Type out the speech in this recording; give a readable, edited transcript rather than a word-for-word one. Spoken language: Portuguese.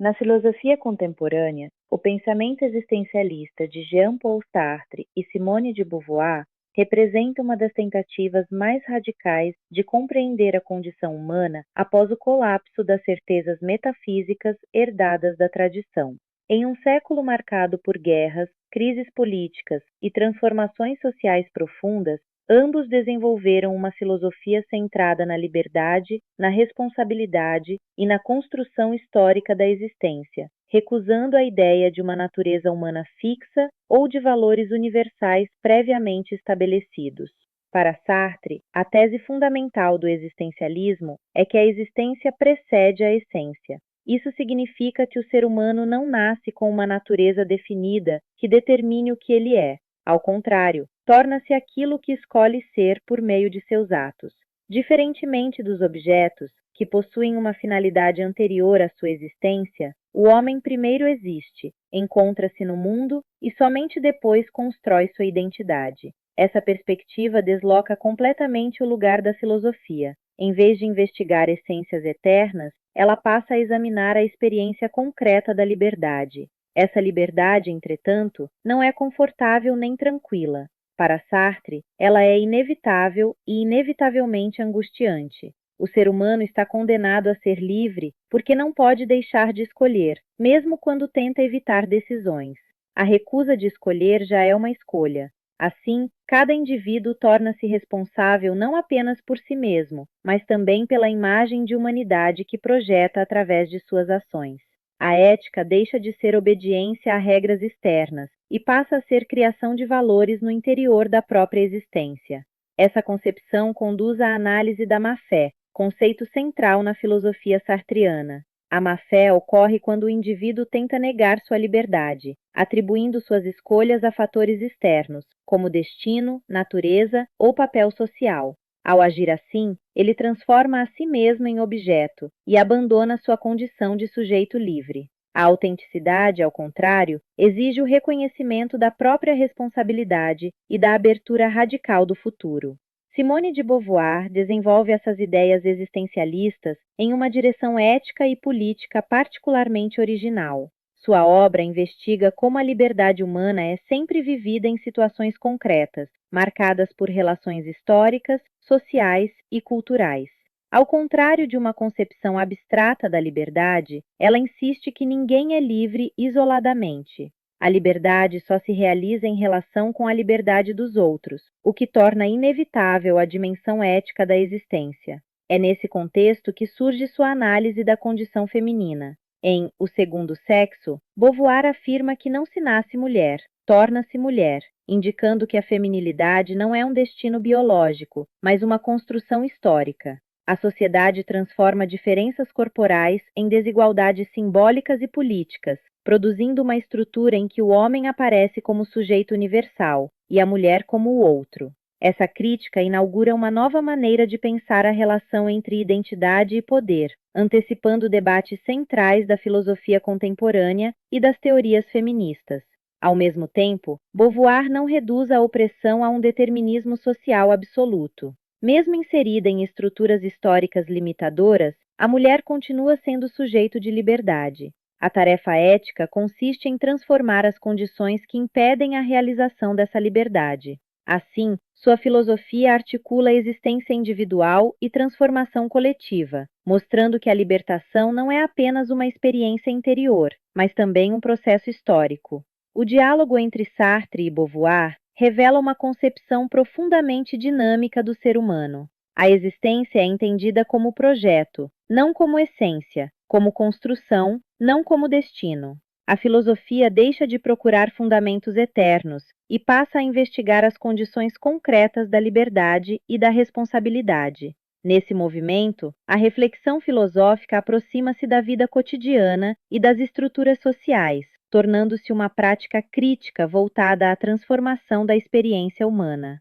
Na filosofia contemporânea, o pensamento existencialista de Jean-Paul Sartre e Simone de Beauvoir representa uma das tentativas mais radicais de compreender a condição humana após o colapso das certezas metafísicas herdadas da tradição. Em um século marcado por guerras, crises políticas e transformações sociais profundas, ambos desenvolveram uma filosofia centrada na liberdade, na responsabilidade e na construção histórica da existência, recusando a ideia de uma natureza humana fixa ou de valores universais previamente estabelecidos. Para Sartre, a tese fundamental do existencialismo é que a existência precede a essência. Isso significa que o ser humano não nasce com uma natureza definida que determine o que ele é. Ao contrário, torna-se aquilo que escolhe ser por meio de seus atos. Diferentemente dos objetos, que possuem uma finalidade anterior à sua existência, o homem primeiro existe, encontra-se no mundo e somente depois constrói sua identidade. Essa perspectiva desloca completamente o lugar da filosofia. Em vez de investigar essências eternas, ela passa a examinar a experiência concreta da liberdade. Essa liberdade, entretanto, não é confortável nem tranquila. Para Sartre, ela é inevitável e inevitavelmente angustiante. O ser humano está condenado a ser livre porque não pode deixar de escolher, mesmo quando tenta evitar decisões. A recusa de escolher já é uma escolha. Assim, cada indivíduo torna-se responsável não apenas por si mesmo, mas também pela imagem de humanidade que projeta através de suas ações. A ética deixa de ser obediência a regras externas e passa a ser criação de valores no interior da própria existência. Essa concepção conduz à análise da má-fé, conceito central na filosofia sartriana. A má-fé ocorre quando o indivíduo tenta negar sua liberdade, atribuindo suas escolhas a fatores externos, como destino, natureza ou papel social. Ao agir assim, ele transforma a si mesmo em objeto e abandona sua condição de sujeito livre. A autenticidade, ao contrário, exige o reconhecimento da própria responsabilidade e da abertura radical do futuro. Simone de Beauvoir desenvolve essas ideias existencialistas em uma direção ética e política particularmente original. Sua obra investiga como a liberdade humana é sempre vivida em situações concretas, marcadas por relações históricas, sociais e culturais. Ao contrário de uma concepção abstrata da liberdade, ela insiste que ninguém é livre isoladamente. A liberdade só se realiza em relação com a liberdade dos outros, o que torna inevitável a dimensão ética da existência. É nesse contexto que surge sua análise da condição feminina. Em O Segundo Sexo, Beauvoir afirma que não se nasce mulher, torna-se mulher, indicando que a feminilidade não é um destino biológico, mas uma construção histórica. A sociedade transforma diferenças corporais em desigualdades simbólicas e políticas, produzindo uma estrutura em que o homem aparece como sujeito universal e a mulher como o outro. Essa crítica inaugura uma nova maneira de pensar a relação entre identidade e poder, antecipando debates centrais da filosofia contemporânea e das teorias feministas. Ao mesmo tempo, Beauvoir não reduz a opressão a um determinismo social absoluto. Mesmo inserida em estruturas históricas limitadoras, a mulher continua sendo sujeito de liberdade. A tarefa ética consiste em transformar as condições que impedem a realização dessa liberdade. Assim, sua filosofia articula a existência individual e transformação coletiva, mostrando que a libertação não é apenas uma experiência interior, mas também um processo histórico. O diálogo entre Sartre e Beauvoir revela uma concepção profundamente dinâmica do ser humano. A existência é entendida como projeto, não como essência, como construção, não como destino. A filosofia deixa de procurar fundamentos eternos e passa a investigar as condições concretas da liberdade e da responsabilidade. Nesse movimento, a reflexão filosófica aproxima-se da vida cotidiana e das estruturas sociais, tornando-se uma prática crítica voltada à transformação da experiência humana.